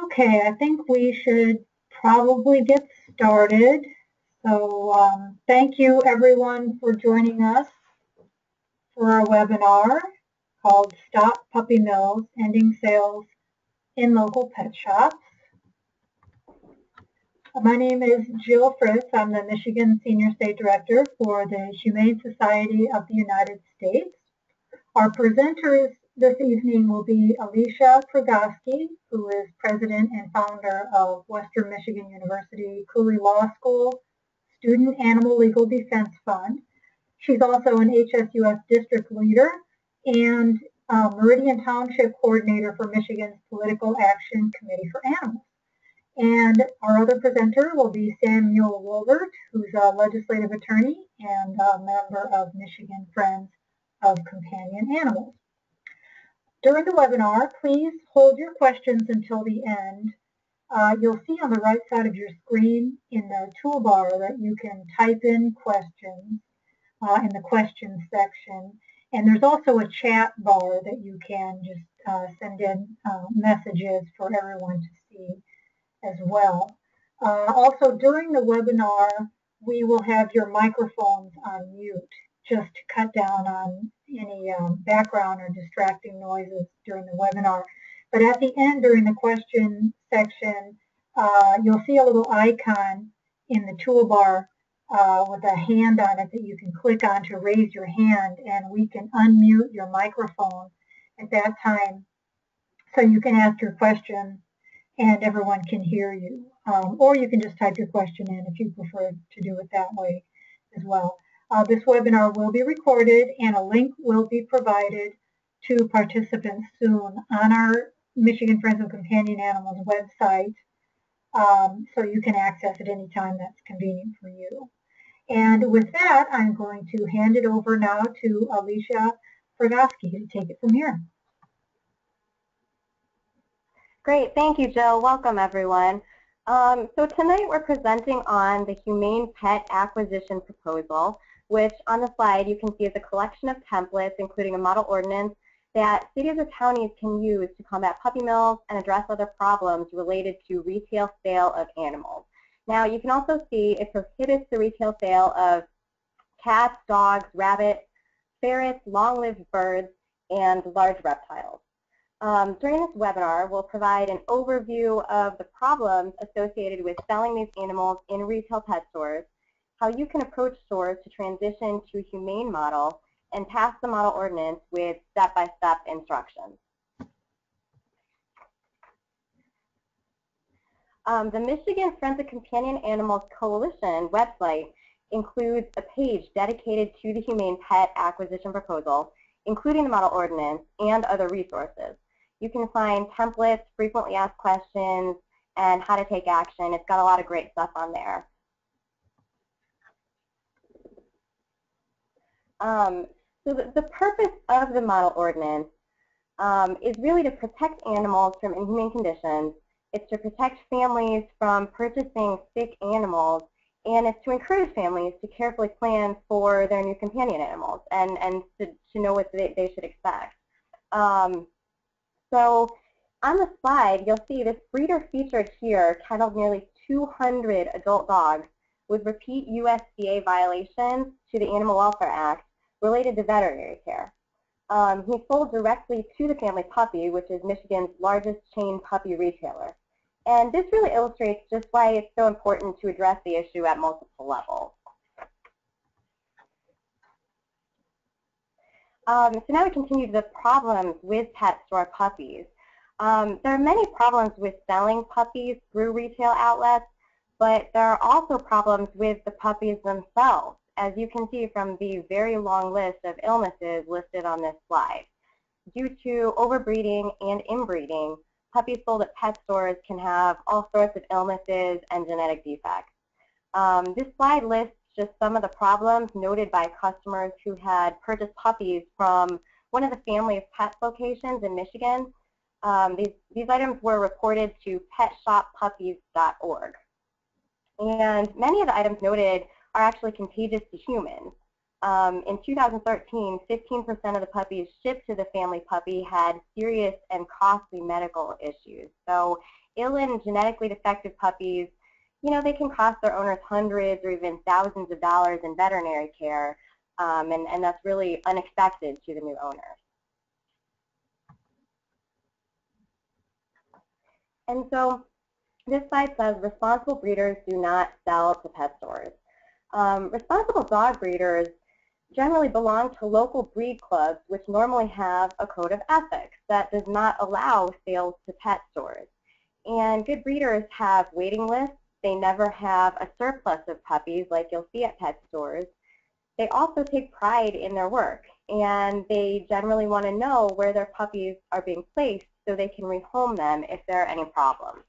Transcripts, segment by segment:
Okay, I think we should probably get started. So thank you everyone for joining us for our webinar called Stop Puppy Mills, Ending Sales in Local Pet Shops. My name is Jill Fritz. I'm the Michigan Senior State Director for the Humane Society of the United States. Our presenters this evening will be Alicia Progoski, who is president and founder of Western Michigan University Cooley Law School Student Animal Legal Defense Fund. She's also an HSUS district leader and Meridian Township coordinator for Michigan's Political Action Committee for Animals. And our other presenter will be Samuel Wolbert, who's a legislative attorney and a member of Michigan Friends of Companion Animals. During the webinar, please hold your questions until the end. You'll see on the right side of your screen in the toolbar that you can type in questions in the questions section. And there's also a chat bar that you can just send in messages for everyone to see as well. Also, during the webinar, we will have your microphones on mute, just to cut down on any background or distracting noises during the webinar. But at the end, during the question section, you'll see a little icon in the toolbar with a hand on it that you can click on to raise your hand, and we can unmute your microphone at that time so you can ask your question and everyone can hear you. Or you can just type your question in if you prefer to do it that way as well. This webinar will be recorded and a link will be provided to participants soon on our Michigan Friends of Companion Animals website, so you can access it anytime that's convenient for you. And with that, I'm going to hand it over now to Alicia Progoski to take it from here. Great, thank you, Jill. Welcome, everyone. So tonight we're presenting on the Humane Pet Acquisition Proposal, which on the slide you can see is a collection of templates, including a model ordinance that cities or counties can use to combat puppy mills and address other problems related to retail sale of animals. Now, you can also see it prohibits the retail sale of cats, dogs, rabbits, ferrets, long-lived birds, and large reptiles. During this webinar, we'll provide an overview of the problems associated with selling these animals in retail pet stores, how you can approach stores to transition to a humane model, and pass the model ordinance with step-by-step instructions. The Michigan Friends of Companion Animals Coalition website includes a page dedicated to the Humane Pet Acquisition Proposal, including the model ordinance and other resources. You can find templates, frequently asked questions, and how to take action. It's got a lot of great stuff on there. So the purpose of the model ordinance is really to protect animals from inhumane conditions. It's to protect families from purchasing sick animals, and it's to encourage families to carefully plan for their new companion animals and to know what they should expect. So on the slide, you'll see this breeder featured here kenneled nearly 200 adult dogs with repeat USDA violations to the Animal Welfare Act related to veterinary care. He sold directly to the family puppy, which is Michigan's largest chain puppy retailer. And this really illustrates just why it's so important to address the issue at multiple levels. So now we continue to the problems with pet store puppies. There are many problems with selling puppies through retail outlets, but there are also problems with the puppies themselves, as you can see from the very long list of illnesses listed on this slide. Due to overbreeding and inbreeding, puppies sold at pet stores can have all sorts of illnesses and genetic defects. This slide lists just some of the problems noted by customers who had purchased puppies from one of the Family of Pets locations in Michigan. These items were reported to PetShopPuppies.org. And many of the items noted are actually contagious to humans. In 2013, 15% of the puppies shipped to the family puppy had serious and costly medical issues. So ill and genetically defective puppies, you know, they can cost their owners hundreds or even thousands of dollars in veterinary care, and that's really unexpected to the new owners. And so this slide says responsible breeders do not sell to pet stores. Responsible dog breeders generally belong to local breed clubs, which normally have a code of ethics that does not allow sales to pet stores. And good breeders have waiting lists. They never have a surplus of puppies like you'll see at pet stores. They also take pride in their work, and they generally want to know where their puppies are being placed so they can rehome them if there are any problems.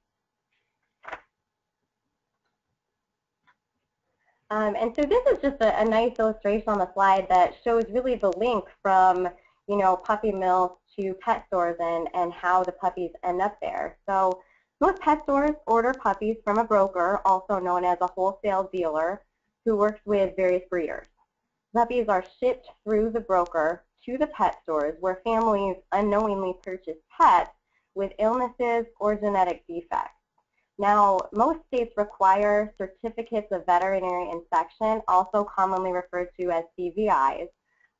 And so this is just a nice illustration on the slide that shows really the link from, you know, puppy mills to pet stores and how the puppies end up there. So most pet stores order puppies from a broker, also known as a wholesale dealer, who works with various breeders. Puppies are shipped through the broker to the pet stores where families unknowingly purchase pets with illnesses or genetic defects. Now, most states require certificates of veterinary inspection, also commonly referred to as CVIs.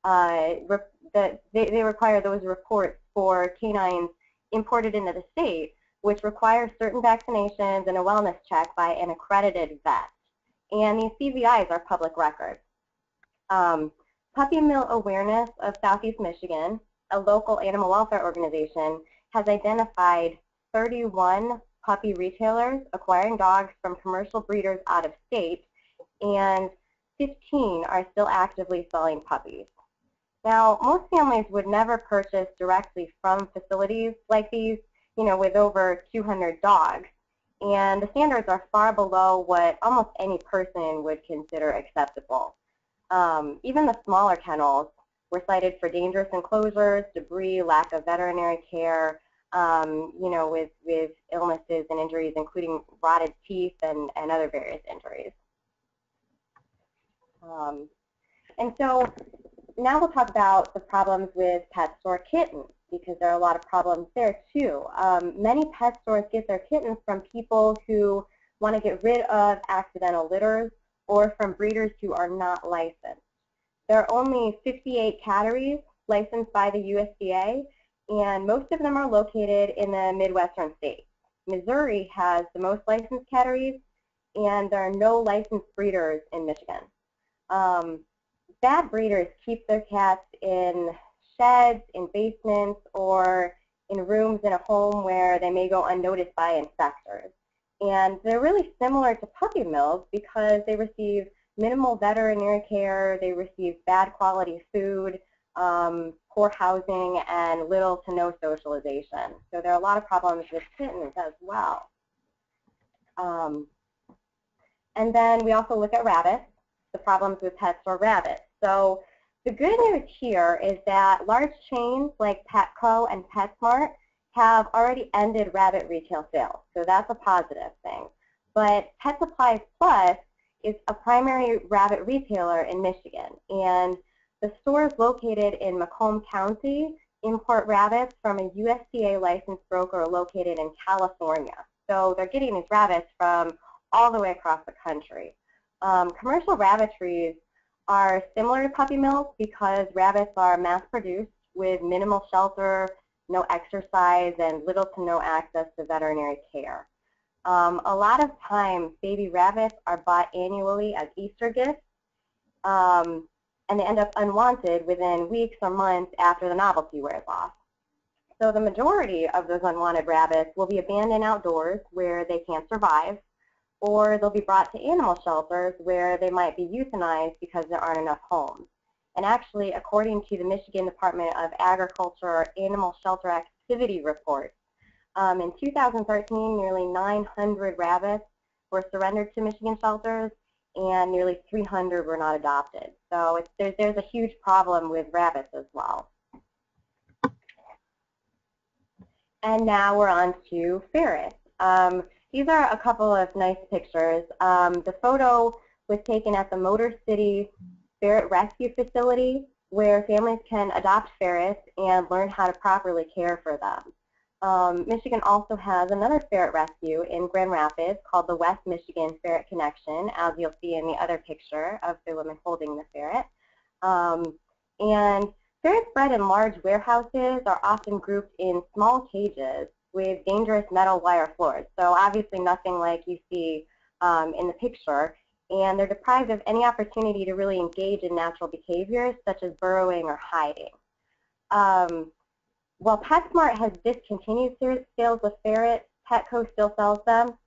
They require those reports for canines imported into the state, which require certain vaccinations and a wellness check by an accredited vet. And these CVIs are public records. Puppy Mill Awareness of Southeast Michigan, a local animal welfare organization, has identified 31 puppy retailers acquiring dogs from commercial breeders out of state, and 15 are still actively selling puppies. Now, most families would never purchase directly from facilities like these, you know, with over 200 dogs, and the standards are far below what almost any person would consider acceptable. Even the smaller kennels were cited for dangerous enclosures, debris, lack of veterinary care, you know, with illnesses and injuries, including rotted teeth and other various injuries. And so now we'll talk about the problems with pet store kittens, because there are a lot of problems there too. Many pet stores get their kittens from people who want to get rid of accidental litters or from breeders who are not licensed. There are only 58 catteries licensed by the USDA, and most of them are located in the Midwestern states. Missouri has the most licensed catteries, and there are no licensed breeders in Michigan. Bad breeders keep their cats in sheds, in basements, or in rooms in a home where they may go unnoticed by inspectors. And they're really similar to puppy mills because they receive minimal veterinary care, they receive bad quality food, poor housing, and little to no socialization. So there are a lot of problems with kittens as well. And then we also look at rabbits, the problems with pet store rabbits. So the good news here is that large chains like Petco and PetSmart have already ended rabbit retail sales. So that's a positive thing. But Pet Supplies Plus is a primary rabbit retailer in Michigan, and the stores located in Macomb County import rabbits from a USDA licensed broker located in California. So they're getting these rabbits from all the way across the country. Commercial rabbitries are similar to puppy mills because rabbits are mass-produced with minimal shelter, no exercise, and little to no access to veterinary care. A lot of times, baby rabbits are bought annually as Easter gifts, and they end up unwanted within weeks or months after the novelty wears off. So the majority of those unwanted rabbits will be abandoned outdoors where they can't survive, or they'll be brought to animal shelters where they might be euthanized because there aren't enough homes. And actually, according to the Michigan Department of Agriculture Animal Shelter Activity Report, in 2013, nearly 900 rabbits were surrendered to Michigan shelters, and nearly 300 were not adopted. So there's a huge problem with rabbits as well. And now we're on to ferrets. These are a couple of nice pictures. The photo was taken at the Motor City Ferret Rescue Facility, where families can adopt ferrets and learn how to properly care for them. Michigan also has another ferret rescue in Grand Rapids called the West Michigan Ferret Connection, as you'll see in the other picture of the woman holding the ferret. And ferrets bred in large warehouses are often grouped in small cages with dangerous metal wire floors. So obviously nothing like you see in the picture. And they're deprived of any opportunity to really engage in natural behaviors such as burrowing or hiding. While PetSmart has discontinued sales of ferrets, Petco still sells them,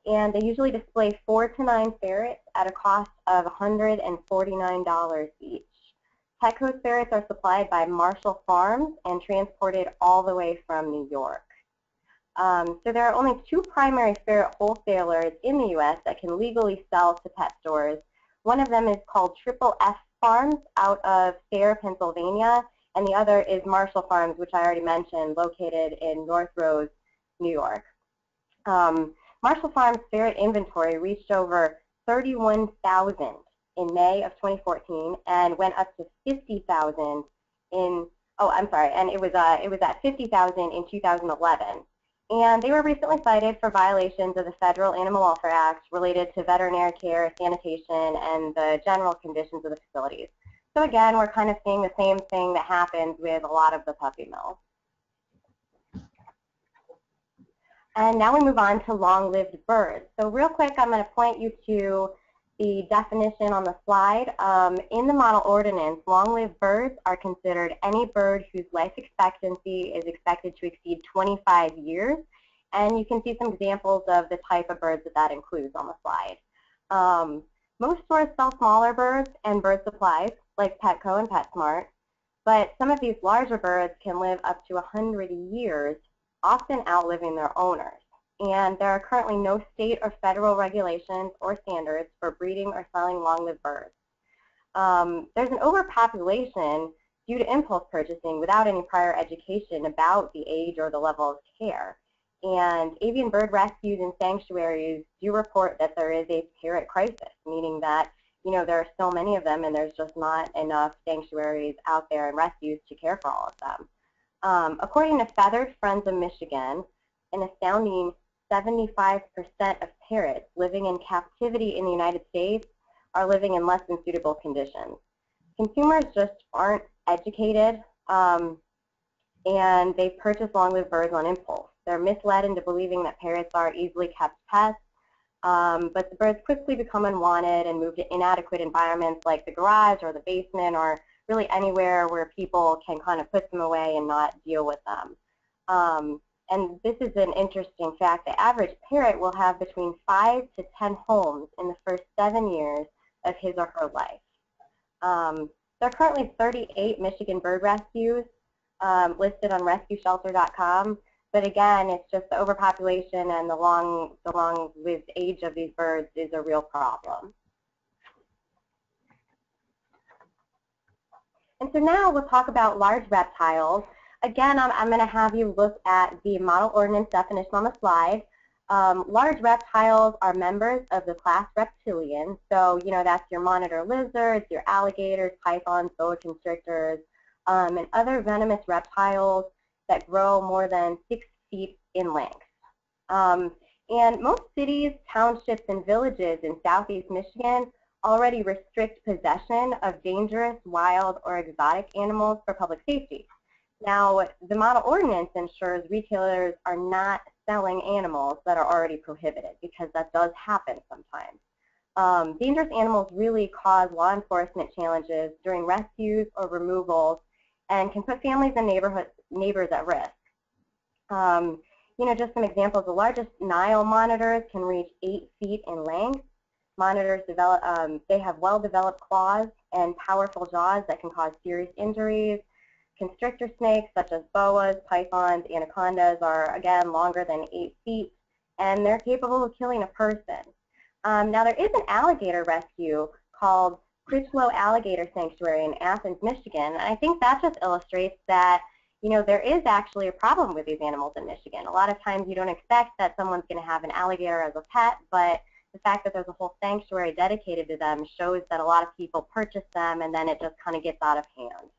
and they usually display 4 to 9 ferrets at a cost of $149 each. Petco's ferrets are supplied by Marshall Farms and transported all the way from New York. So there are only 2 primary ferret wholesalers in the U.S. that can legally sell to pet stores. One of them is called Triple F Farms out of Sayre, Pennsylvania, and the other is Marshall Farms, which I already mentioned, located in North Rose, New York. Marshall Farms' ferret inventory reached over 31,000 in May of 2014 and went up to 50,000 in, and it was at 50,000 in 2011. And they were recently cited for violations of the Federal Animal Welfare Act related to veterinary care, sanitation, and the general conditions of the facilities. So again, we're kind of seeing the same thing that happens with a lot of the puppy mills. And now we move on to long-lived birds. So real quick, I'm going to point you to the definition on the slide. In the model ordinance, long-lived birds are considered any bird whose life expectancy is expected to exceed 25 years. And you can see some examples of the type of birds that includes on the slide. Most stores sell smaller birds and bird supplies, like Petco and PetSmart, but some of these larger birds can live up to 100 years, often outliving their owners. And there are currently no state or federal regulations or standards for breeding or selling long-lived birds. There's an overpopulation due to impulse purchasing without any prior education about the age or the level of care. And avian bird rescues and sanctuaries do report that there is a parrot crisis, meaning that there are so many of them and there's just not enough sanctuaries out there and rescues to care for all of them. According to Feathered Friends of Michigan, an astounding 75% of parrots living in captivity in the United States are living in less than suitable conditions. Consumers just aren't educated, and they purchase long-lived birds on impulse. They're misled into believing that parrots are easily kept pets, but the birds quickly become unwanted and move to inadequate environments like the garage or the basement or really anywhere where people can kind of put them away and not deal with them. And this is an interesting fact. The average parrot will have between 5 to 10 homes in the first 7 years of his or her life. There are currently 38 Michigan bird rescues listed on rescueshelter.com. But again, it's just the overpopulation and the long-lived age of these birds is a real problem. And so now we'll talk about large reptiles. Again, I'm going to have you look at the model ordinance definition on the slide. Large reptiles are members of the class reptilian. So, that's your monitor lizards, your alligators, pythons, boa constrictors, and other venomous reptiles that grow more than 6 feet in length. And most cities, townships, and villages in southeast Michigan already restrict possession of dangerous, wild, or exotic animals for public safety. Now, the model ordinance ensures retailers are not selling animals that are already prohibited, because that does happen sometimes. Dangerous animals really cause law enforcement challenges during rescues or removals and can put families and neighbors at risk. Just some examples. The largest Nile monitors can reach 8 feet in length. Monitors they have well-developed claws and powerful jaws that can cause serious injuries. Constrictor snakes, such as boas, pythons, anacondas, are, again, longer than 8 feet, and they're capable of killing a person. Now, there is an alligator rescue called Critchlow Alligator Sanctuary in Athens, Michigan, and I think that just illustrates that, there is actually a problem with these animals in Michigan. A lot of times you don't expect that someone's going to have an alligator as a pet, but the fact that there's a whole sanctuary dedicated to them shows that a lot of people purchase them, and then it just kind of gets out of hand.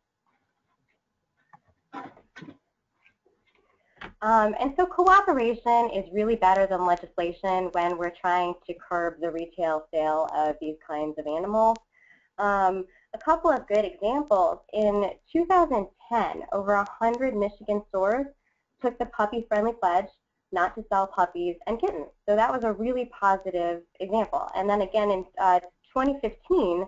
And so cooperation is really better than legislation when we're trying to curb the retail sale of these kinds of animals. A couple of good examples. In 2010, over 100 Michigan stores took the puppy-friendly pledge not to sell puppies and kittens. So that was a really positive example. And then again in 2015,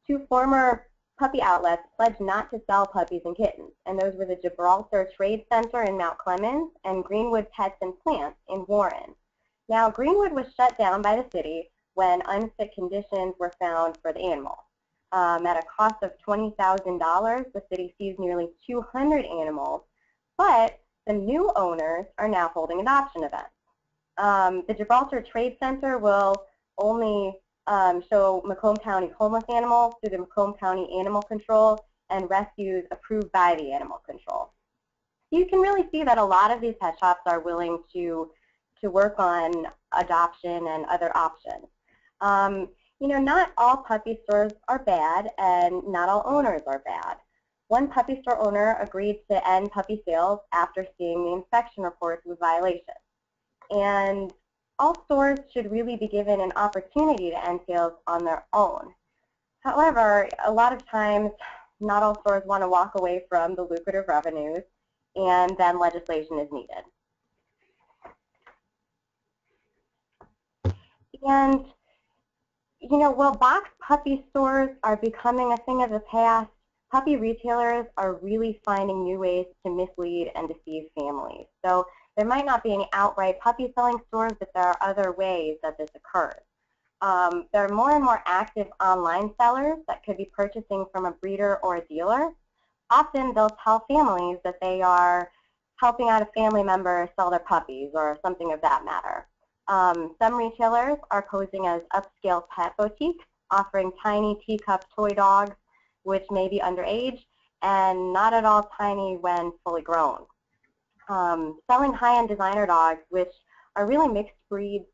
2 former puppy outlets pledged not to sell puppies and kittens. And those were the Gibraltar Trade Center in Mount Clemens and Greenwood Pets and Plants in Warren. Now, Greenwood was shut down by the city when unfit conditions were found for the animal. At a cost of $20,000, the city seized nearly 200 animals, but the new owners are now holding adoption events. The Gibraltar Trade Center will only show Macomb County homeless animals through the Macomb County Animal Control and rescues approved by the Animal Control. You can really see that a lot of these pet shops are willing to work on adoption and other options. You know, not all puppy stores are bad and not all owners are bad. One puppy store owner agreed to end puppy sales after seeing the inspection reports with violations. And all stores should really be given an opportunity to end sales on their own. However, a lot of times, not all stores want to walk away from the lucrative revenues, and then legislation is needed. And, you know, while box puppy stores are becoming a thing of the past, puppy retailers are really finding new ways to mislead and deceive families. So there might not be any outright puppy selling stores, but there are other ways that this occurs. There are more and more active online sellers that could be purchasing from a breeder or a dealer. Often they'll tell families that they are helping out a family member sell their puppies or something of that matter. Some retailers are posing as upscale pet boutiques, offering tiny teacup toy dogs, which may be underage and not at all tiny when fully grown. Selling high-end designer dogs, which are really mixed breeds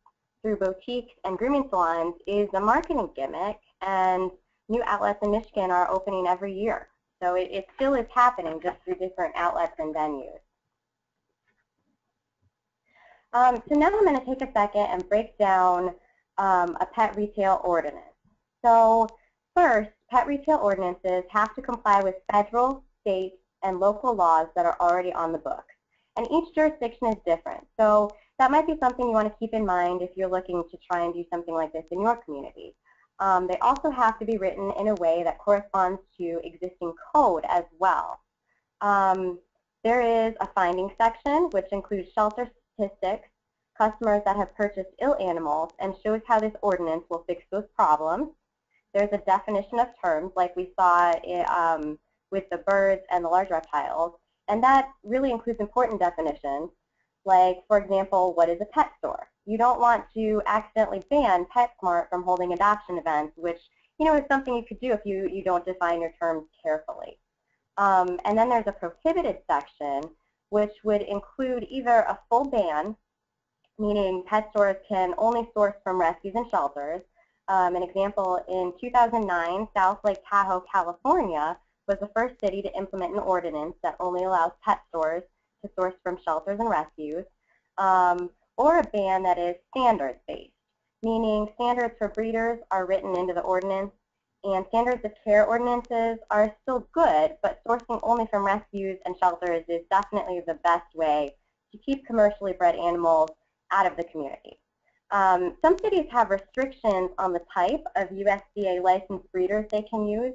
through boutiques and grooming salons, is a marketing gimmick, and new outlets in Michigan are opening every year. So it still is happening, just through different outlets and venues. So now I'm going to take a second and break down a pet retail ordinance. So first, pet retail ordinances have to comply with federal, state, and local laws that are already on the books. And each jurisdiction is different. So that might be something you want to keep in mind if you're looking to try and do something like this in your community. They also have to be written in a way that corresponds to existing code as well. There is a findings section, which includes shelter statistics, customers that have purchased ill animals, and shows how this ordinance will fix those problems. There's a definition of terms, like we saw with the birds and the large reptiles, and that really includes important definitions, like, for example, what is a pet store? You don't want to accidentally ban PetSmart from holding adoption events, which, you know, is something you could do if you don't define your terms carefully. And then there's a prohibited section, which would include either a full ban, meaning pet stores can only source from rescues and shelters. An example, in 2009, South Lake Tahoe, California, was the first city to implement an ordinance that only allows pet stores to source from shelters and rescues, or a ban that is standards-based, meaning standards for breeders are written into the ordinance, and standards of care ordinances are still good, but sourcing only from rescues and shelters is definitely the best way to keep commercially bred animals out of the community. Some cities have restrictions on the type of USDA licensed breeders they can use.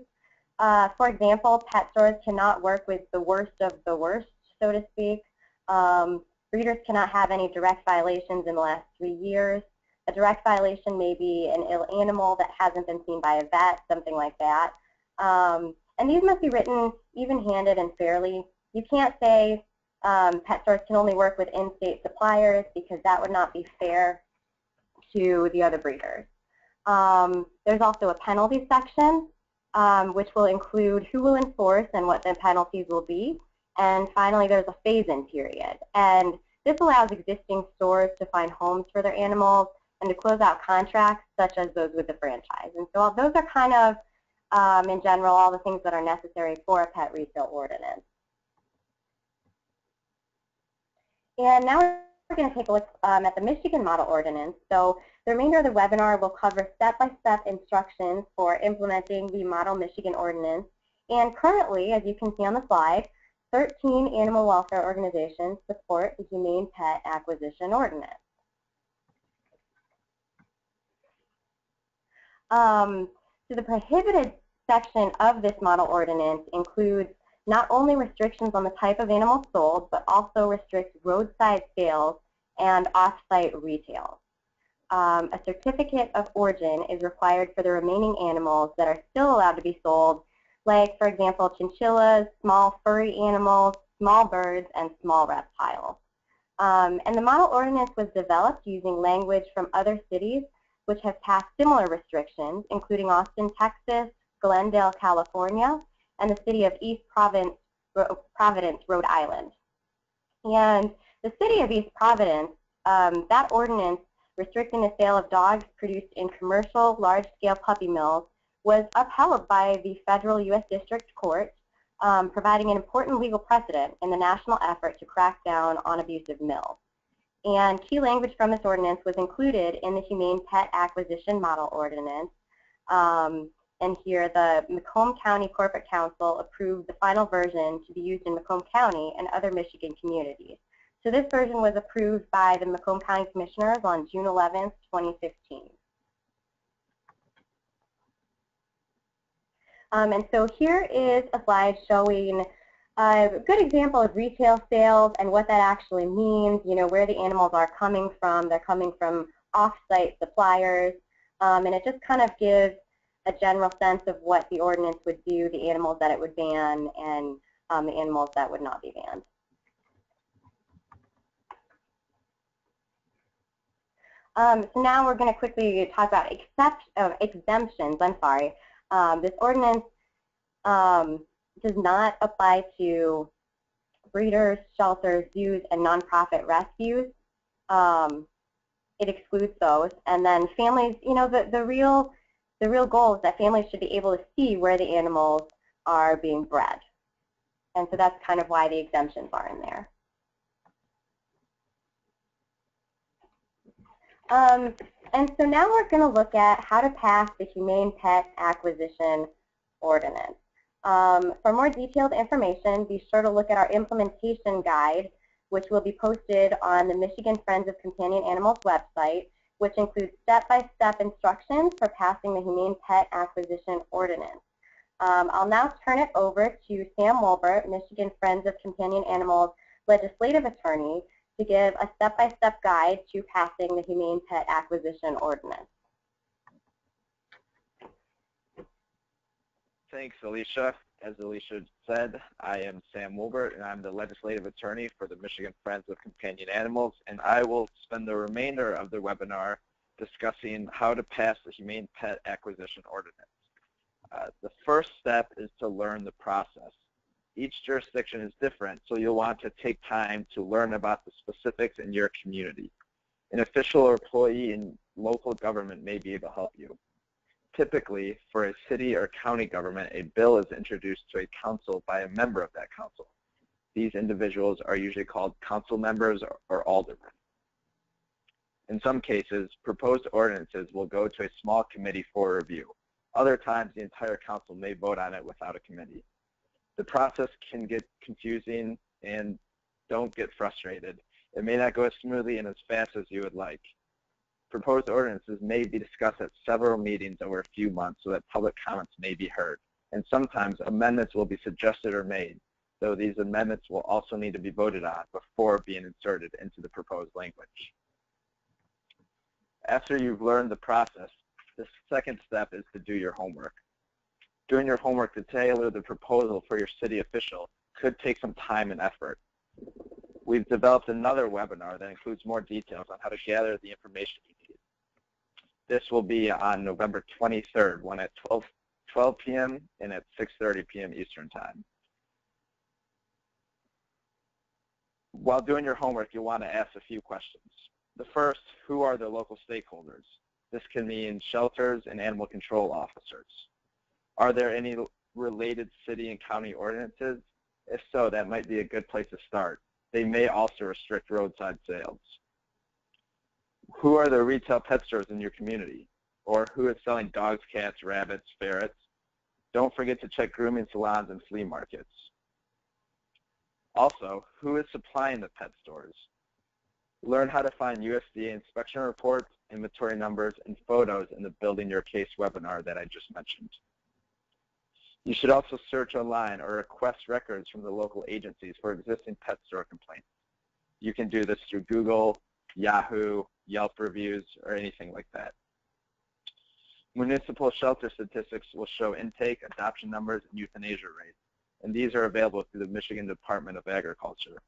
For example, pet stores cannot work with the worst of the worst, so to speak. Breeders cannot have any direct violations in the last 3 years. A direct violation may be an ill animal that hasn't been seen by a vet, something like that. And these must be written even-handed and fairly. You can't say pet stores can only work with in-state suppliers, because that would not be fair to the other breeders. There's also a penalty section, which will include who will enforce and what the penalties will be. And finally, there's a phase-in period. And this allows existing stores to find homes for their animals and to close out contracts such as those with the franchise. And so those are kind of, in general, all the things that are necessary for a pet retail ordinance. And now we're going to take a look at the Michigan Model Ordinance. So the remainder of the webinar will cover step-by-step instructions for implementing the Model Michigan Ordinance. And currently, as you can see on the slide, 13 animal welfare organizations support the Humane Pet Acquisition Ordinance. So the prohibited section of this model ordinance includes not only restrictions on the type of animal sold, but also restricts roadside sales and off-site retail. A certificate of origin is required for the remaining animals that are still allowed to be sold, like, for example, chinchillas, small furry animals, small birds, and small reptiles. And the model ordinance was developed using language from other cities which have passed similar restrictions, including Austin, Texas, Glendale, California, and the city of East Providence, Rhode Island. And the city of East Providence, that ordinance restricting the sale of dogs produced in commercial large-scale puppy mills was upheld by the federal U.S. District Court, providing an important legal precedent in the national effort to crack down on abusive mills. And key language from this ordinance was included in the Humane Pet Acquisition Model Ordinance. And here the Macomb County Corporate Council approved the final version to be used in Macomb County and other Michigan communities. So this version was approved by the Macomb County Commissioners on June 11th, 2015. And so here is a slide showing a good example of retail sales and what that actually means, you know, where the animals are coming from. They're coming from off-site suppliers, and it just kind of gives a general sense of what the ordinance would do, the animals that it would ban, and the animals that would not be banned. So now we're going to quickly talk about exemptions. This ordinance does not apply to breeders, shelters, zoos, and nonprofit rescues. It excludes those. And then families, you know, the real goal is that families should be able to see where the animals are being bred. And so that's kind of why the exemptions are in there. And so now we're going to look at how to pass the Humane Pet Acquisition Ordinance. For more detailed information, be sure to look at our implementation guide, which will be posted on the Michigan Friends of Companion Animals website, which includes step-by-step instructions for passing the Humane Pet Acquisition Ordinance. I'll now turn it over to Sam Wolbert, Michigan Friends of Companion Animals legislative attorney, to give a step-by-step guide to passing the Humane Pet Acquisition Ordinance. Thanks, Alicia. As Alicia said, I am Sam Wolbert, and I'm the legislative attorney for the Michigan Friends of Companion Animals, and I will spend the remainder of the webinar discussing how to pass the Humane Pet Acquisition Ordinance. The first step is to learn the process. Each jurisdiction is different, so you'll want to take time to learn about the specifics in your community. An official or employee in local government may be able to help you. Typically, for a city or county government, a bill is introduced to a council by a member of that council. These individuals are usually called council members or aldermen. In some cases, proposed ordinances will go to a small committee for review. Other times, the entire council may vote on it without a committee. The process can get confusing, and don't get frustrated. It may not go as smoothly and as fast as you would like. Proposed ordinances may be discussed at several meetings over a few months so that public comments may be heard. And sometimes amendments will be suggested or made, though these amendments will also need to be voted on before being inserted into the proposed language. After you've learned the process, the second step is to do your homework. Doing your homework to tailor the proposal for your city official could take some time and effort. We've developed another webinar that includes more details on how to gather the information you need. This will be on November 23rd, one at 12 p.m. and at 6:30 p.m. Eastern Time. While doing your homework, you'll want to ask a few questions. The first, who are the local stakeholders? This can mean shelters and animal control officers. Are there any related city and county ordinances? If so, that might be a good place to start. They may also restrict roadside sales. Who are the retail pet stores in your community? Or who is selling dogs, cats, rabbits, ferrets? Don't forget to check grooming salons and flea markets. Also, who is supplying the pet stores? Learn how to find USDA inspection reports, inventory numbers, and photos in the Building Your Case webinar that I just mentioned. You should also search online or request records from the local agencies for existing pet store complaints. You can do this through Google, Yahoo, Yelp reviews, or anything like that. Municipal shelter statistics will show intake, adoption numbers, and euthanasia rates, and these are available through the Michigan Department of Agriculture.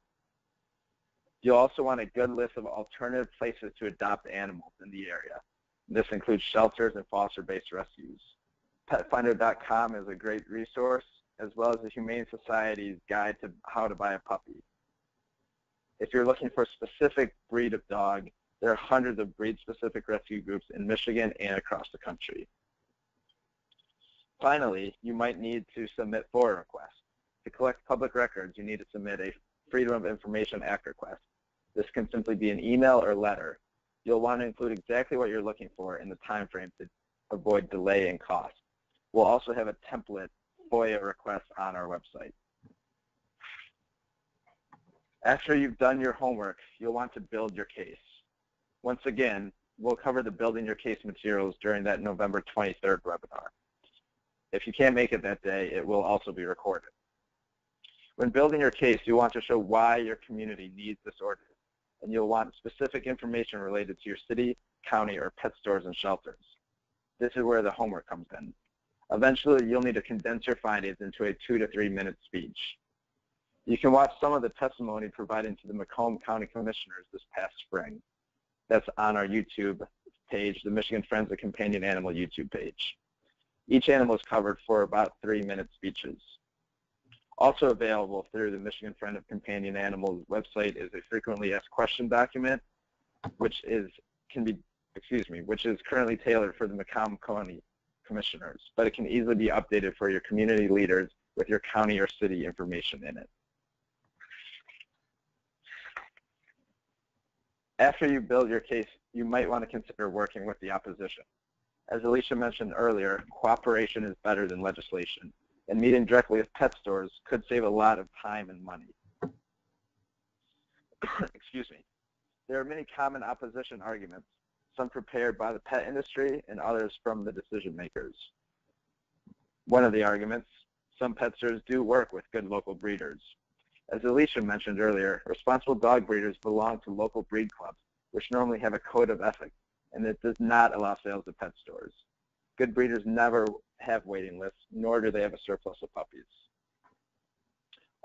You'll also want a good list of alternative places to adopt animals in the area. This includes shelters and foster-based rescues. PetFinder.com is a great resource, as well as the Humane Society's guide to how to buy a puppy. If you're looking for a specific breed of dog, there are hundreds of breed-specific rescue groups in Michigan and across the country. Finally, you might need to submit FOIA requests. To collect public records, you need to submit a Freedom of Information Act request. This can simply be an email or letter. You'll want to include exactly what you're looking for in the time frame to avoid delay and cost. We'll also have a template FOIA request on our website. After you've done your homework, you'll want to build your case. Once again, we'll cover the Building Your Case materials during that November 23rd webinar. If you can't make it that day, it will also be recorded. When building your case, you want to show why your community needs this ordinance, and you'll want specific information related to your city, county, or pet stores and shelters. This is where the homework comes in. Eventually, you'll need to condense your findings into a 2 to 3 minute speech. You can watch some of the testimony provided to the Macomb County Commissioners this past spring. That's on our YouTube page, the Michigan Friends of Companion Animal YouTube page. Each animal is covered for about 3-minute speeches. Also available through the Michigan Friend of Companion Animals website is a frequently asked question document, which is currently tailored for the Macomb County Commissioners, but it can easily be updated for your community leaders with your county or city information in it. After you build your case, you might want to consider working with the opposition. As Alicia mentioned earlier, cooperation is better than legislation, and meeting directly with pet stores could save a lot of time and money. Excuse me. There are many common opposition arguments, some prepared by the pet industry and others from the decision makers. One of the arguments, some pet stores do work with good local breeders. As Alicia mentioned earlier, responsible dog breeders belong to local breed clubs, which normally have a code of ethics, and it does not allow sales to pet stores. Good breeders never have waiting lists, nor do they have a surplus of puppies.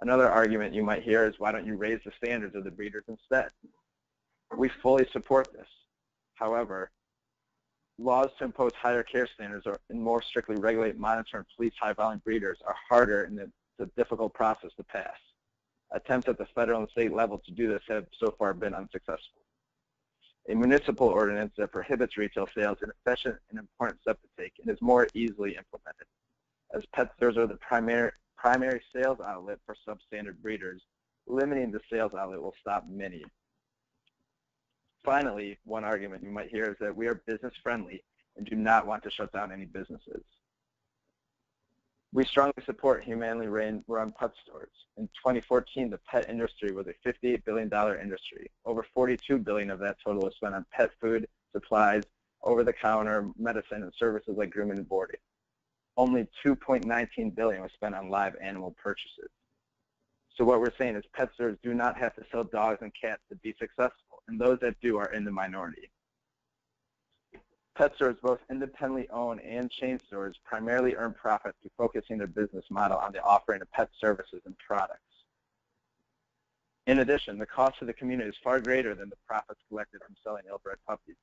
Another argument you might hear is, why don't you raise the standards of the breeders instead? We fully support this. However, laws to impose higher care standards and more strictly regulate, monitor, and police high-volume breeders are harder, and it's a difficult process to pass. Attempts at the federal and state level to do this have so far been unsuccessful. A municipal ordinance that prohibits retail sales is an efficient and important step to take and is more easily implemented. As pet stores are the primary sales outlet for substandard breeders, limiting the sales outlet will stop many. Finally, one argument you might hear is that we are business friendly and do not want to shut down any businesses. We strongly support humanely run pet stores. In 2014, the pet industry was a $58 billion industry. Over $42 billion of that total was spent on pet food, supplies, over-the-counter medicine, and services like grooming and boarding. Only $2.19 billion was spent on live animal purchases. So what we're saying is pet stores do not have to sell dogs and cats to be successful, and those that do are in the minority. Pet stores, both independently owned and chain stores, primarily earn profit through focusing their business model on the offering of pet services and products. In addition, the cost to the community is far greater than the profits collected from selling ill-bred puppies.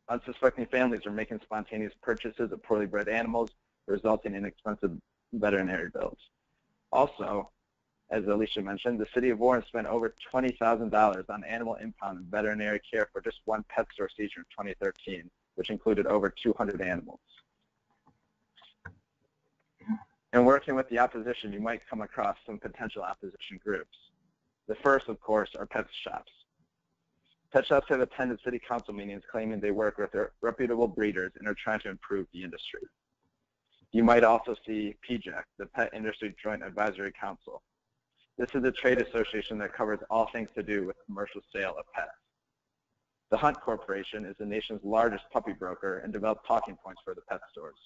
Unsuspecting families are making spontaneous purchases of poorly bred animals, resulting in expensive veterinary bills. Also, as Alicia mentioned, the City of Warren spent over $20,000 on animal impound and veterinary care for just one pet store seizure in 2013, which included over 200 animals. In working with the opposition, you might come across some potential opposition groups. The first, of course, are pet shops. Pet shops have attended city council meetings claiming they work with reputable breeders and are trying to improve the industry. You might also see PJAC, the Pet Industry Joint Advisory Council. This is a trade association that covers all things to do with commercial sale of pets. The Hunt Corporation is the nation's largest puppy broker and developed talking points for the pet stores.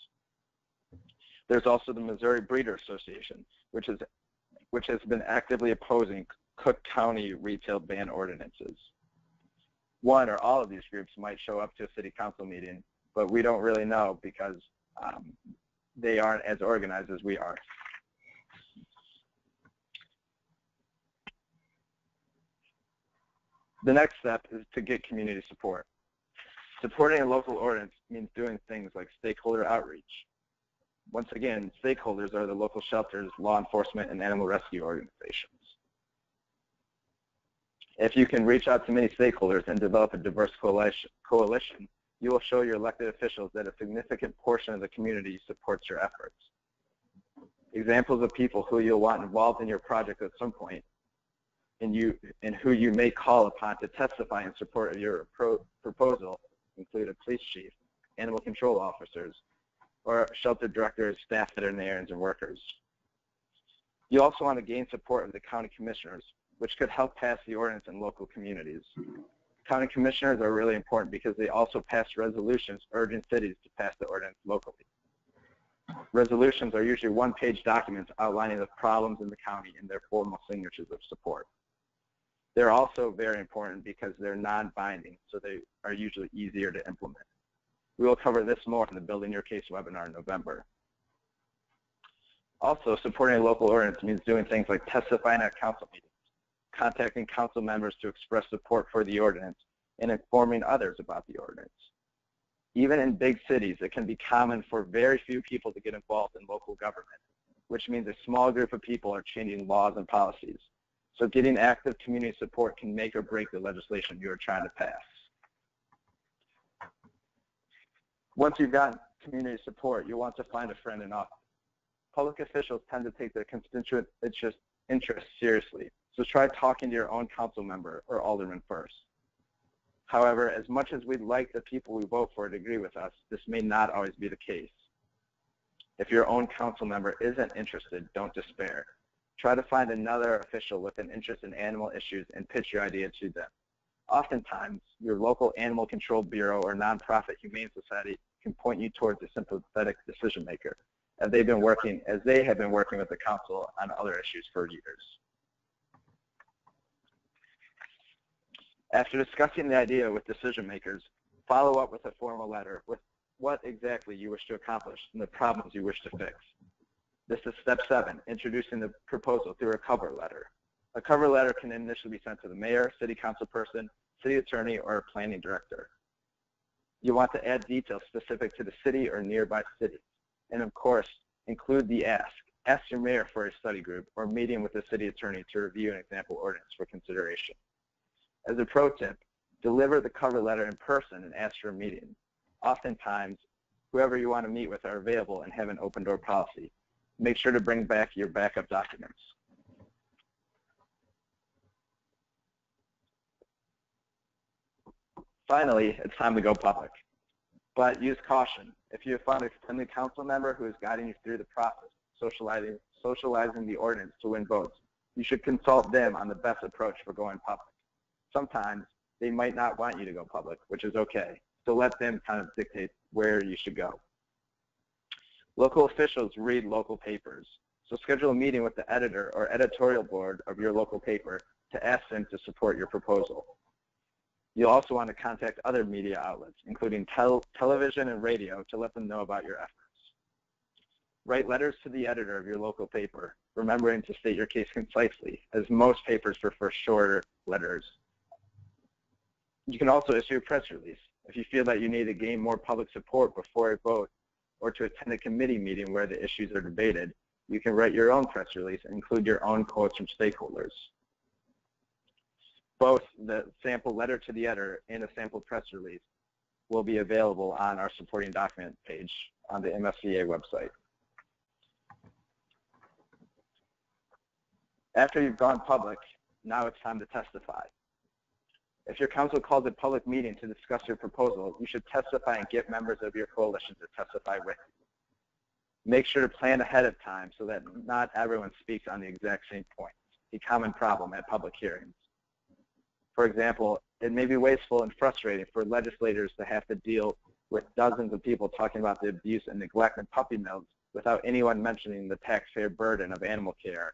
There's also the Missouri Breeder Association, which has been actively opposing Cook County retail ban ordinances. One or all of these groups might show up to a city council meeting, but we don't really know because they aren't as organized as we are. The next step is to get community support. Supporting a local ordinance means doing things like stakeholder outreach. Once again, stakeholders are the local shelters, law enforcement, and animal rescue organizations. If you can reach out to many stakeholders and develop a diverse coalition, you will show your elected officials that a significant portion of the community supports your efforts. Examples of people who you'll want involved in your project at some point and who you may call upon to testify in support of your proposal include a police chief, animal control officers, or shelter directors, staff veterinarians, and workers. You also want to gain support of the county commissioners, which could help pass the ordinance in local communities. County commissioners are really important because they also pass resolutions urging cities to pass the ordinance locally. Resolutions are usually one-page documents outlining the problems in the county and their formal signatures of support. They're also very important because they're non-binding, so they are usually easier to implement. We will cover this more in the Building Your Case webinar in November. Also, supporting a local ordinance means doing things like testifying at council meetings, contacting council members to express support for the ordinance, and informing others about the ordinance. Even in big cities, it can be common for very few people to get involved in local government, which means a small group of people are changing laws and policies. So getting active community support can make or break the legislation you are trying to pass. Once you've got community support, you'll want to find a friend in office. Public officials tend to take their constituent interests seriously, so try talking to your own council member or alderman first. However, as much as we'd like the people we vote for to agree with us, this may not always be the case. If your own council member isn't interested, don't despair. Try to find another official with an interest in animal issues and pitch your idea to them. Oftentimes, your local animal control bureau or nonprofit Humane Society can point you towards a sympathetic decision maker, as they have been working with the council on other issues for years. After discussing the idea with decision makers, follow up with a formal letter with what exactly you wish to accomplish and the problems you wish to fix. This is step 7, introducing the proposal through a cover letter. A cover letter can initially be sent to the mayor, city council person, city attorney, or a planning director. You want to add details specific to the city or nearby cities. And of course, include the ask. Ask your mayor for a study group or meeting with the city attorney to review an example ordinance for consideration. As a pro tip, deliver the cover letter in person and ask for a meeting. Oftentimes, whoever you want to meet with are available and have an open door policy. Make sure to bring back your backup documents. Finally, it's time to go public. But use caution. If you have found a friendly council member who is guiding you through the process, socializing the ordinance to win votes, you should consult them on the best approach for going public. Sometimes they might not want you to go public, which is okay. So let them kind of dictate where you should go. Local officials read local papers. So schedule a meeting with the editor or editorial board of your local paper to ask them to support your proposal. You'll also want to contact other media outlets, including television and radio, to let them know about your efforts. Write letters to the editor of your local paper, remembering to state your case concisely, as most papers prefer shorter letters. You can also issue a press release. If you feel that you need to gain more public support before a vote or to attend a committee meeting where the issues are debated, you can write your own press release and include your own quotes from stakeholders. Both the sample letter to the editor and a sample press release will be available on our supporting document page on the MSCA website. After you've gone public, Now it's time to testify. If your council calls a public meeting to discuss your proposal, you should testify and get members of your coalition to testify with you. Make sure to plan ahead of time so that not everyone speaks on the exact same point, a common problem at public hearings. For example, it may be wasteful and frustrating for legislators to have to deal with dozens of people talking about the abuse and neglect of puppy mills without anyone mentioning the taxpayer burden of animal care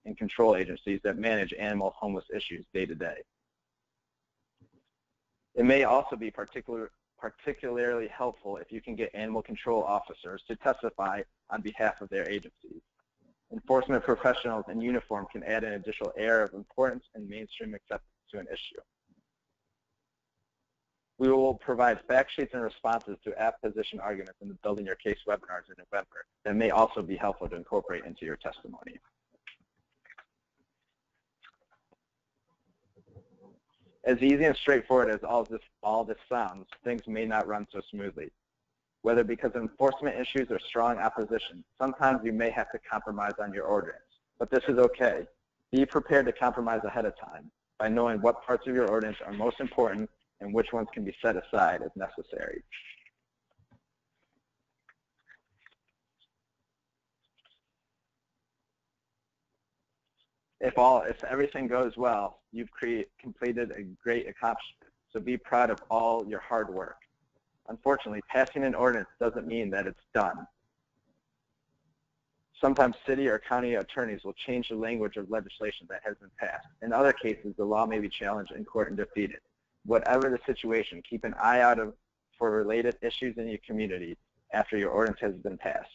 and control agencies that manage animal homeless issues day to day. It may also be particularly helpful if you can get animal control officers to testify on behalf of their agencies. Enforcement professionals in uniform can add an additional air of importance and mainstream acceptance to an issue. We will provide fact sheets and responses to apt position arguments in the Building Your Case webinars in November that may also be helpful to incorporate into your testimony. As easy and straightforward as all this sounds, things may not run so smoothly. Whether because of enforcement issues or strong opposition, sometimes you may have to compromise on your ordinance, but this is okay. Be prepared to compromise ahead of time by knowing what parts of your ordinance are most important and which ones can be set aside as necessary. If everything goes well, you've completed a great accomplishment, so be proud of all your hard work. Unfortunately, passing an ordinance doesn't mean that it's done. Sometimes city or county attorneys will change the language of legislation that has been passed. In other cases, the law may be challenged in court and defeated. Whatever the situation, keep an eye out for related issues in your community after your ordinance has been passed.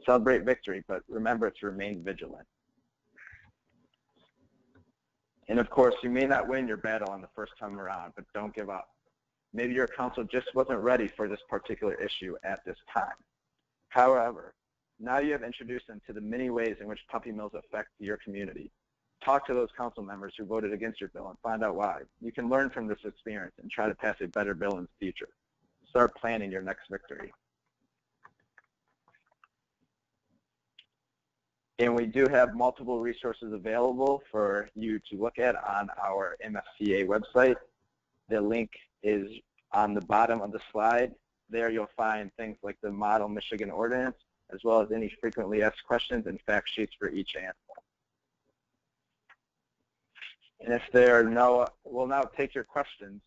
Celebrate victory, but remember to remain vigilant. And of course, you may not win your battle on the first time around, but don't give up. Maybe your council just wasn't ready for this particular issue at this time. However, now you have introduced them to the many ways in which puppy mills affect your community. Talk to those council members who voted against your bill and find out why. You can learn from this experience and try to pass a better bill in the future. Start planning your next victory. And we do have multiple resources available for you to look at on our MFCA website. The link is on the bottom of the slide. There you'll find things like the Model Michigan Ordinance, as well as any frequently asked questions and fact sheets for each animal. And if there are no, we'll now take your questions,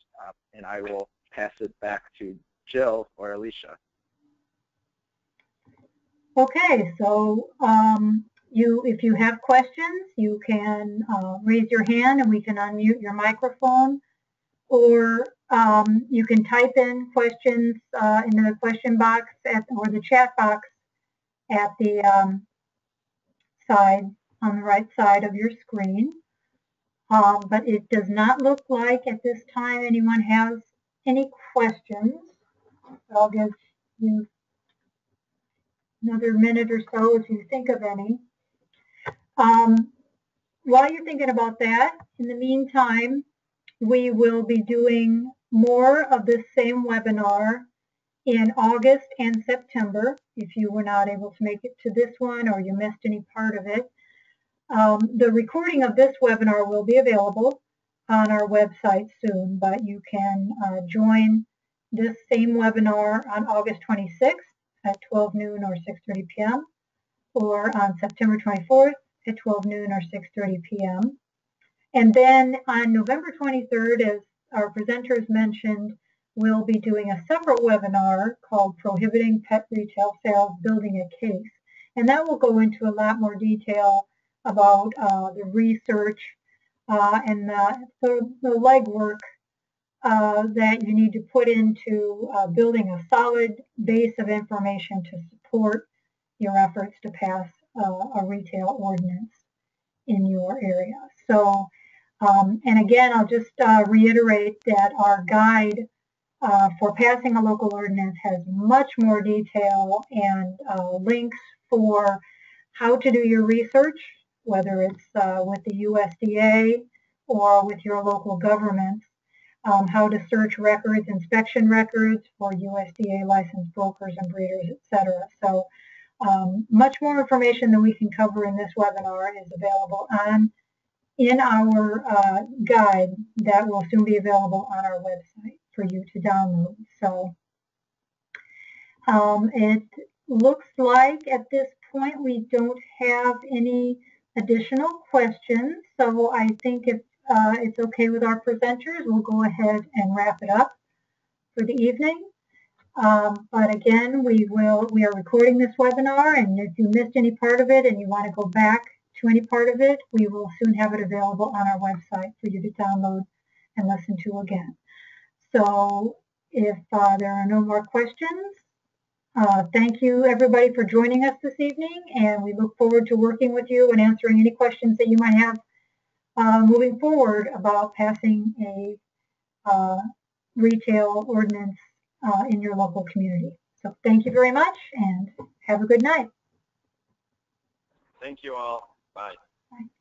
and I will pass it back to Jill or Alicia. Okay, so if you have questions, you can raise your hand and we can unmute your microphone, or you can type in questions into the question box or the chat box at the side, on the right side of your screen. But it does not look like at this time anyone has any questions. So I'll give you another minute or so if you think of any. While you're thinking about that, in the meantime, we will be doing more of this same webinar in August and September. If you were not able to make it to this one or you missed any part of it, the recording of this webinar will be available on our website soon, but you can join this same webinar on August 26th at 12 noon or 6:30 p.m. or on September 24th at 12 noon or 6:30 p.m. And then on November 23rd, as our presenters mentioned, we'll be doing a separate webinar called Prohibiting Pet Retail Sales, Building a Case. And that will go into a lot more detail about the research and the legwork that you need to put into building a solid base of information to support your efforts to pass a retail ordinance in your area. So, and again, I'll just reiterate that our guide for passing a local ordinance has much more detail and links for how to do your research, whether it's with the USDA or with your local government, how to search records, inspection records for USDA licensed brokers and breeders, etc. So much more information than we can cover in this webinar is available on in our guide that will soon be available on our website for you to download. So it looks like at this point we don't have any additional questions. So I think if it's okay with our presenters, we'll go ahead and wrap it up for the evening. But again, we are recording this webinar, and if you missed any part of it and you want to go back to any part of it, we will soon have it available on our website for you to download and listen to again. So if there are no more questions, thank you everybody for joining us this evening, and we look forward to working with you and answering any questions that you might have moving forward about passing a retail ordinance in your local community. So thank you very much and have a good night. Thank you all. Bye. Bye.